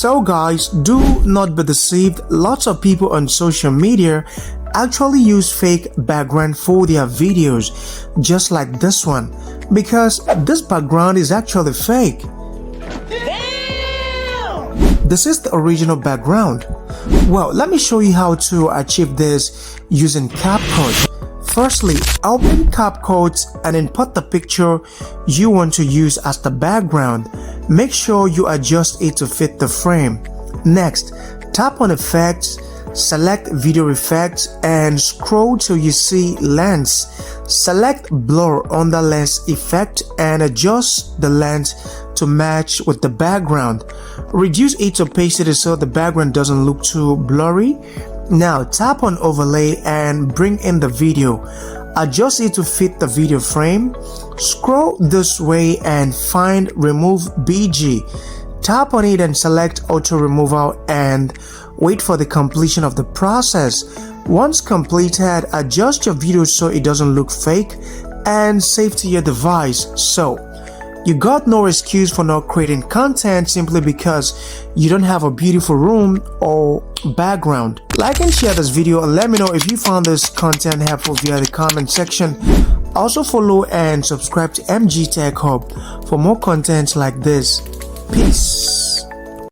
So guys, do not be deceived. Lots of people on social media actually use fake background for their videos, just like this one, because this background is actually fake. Damn! This is the original background. Well, let me show you how to achieve this using Capcut. Firstly, open Capcut and import the picture you want to use as the background. Make sure you adjust it to fit the frame. Next, tap on Effects, select Video Effects and scroll till you see Lens. Select Blur on the lens effect and adjust the lens to match with the background. Reduce its opacity so the background doesn't look too blurry. Now tap on Overlay and bring in the video. Adjust it to fit the video frame. Scroll this way and find Remove BG. Tap on it and select Auto Removal and wait for the completion of the process. Once completed, adjust your video so it doesn't look fake and save to your device. So you got no excuse for not creating content simply because you don't have a beautiful room or background. Like and share this video and let me know if you found this content helpful via the comment section. Also follow and subscribe to 𝐂𝐇𝐀𝐍𝐵 for more content like this. Peace.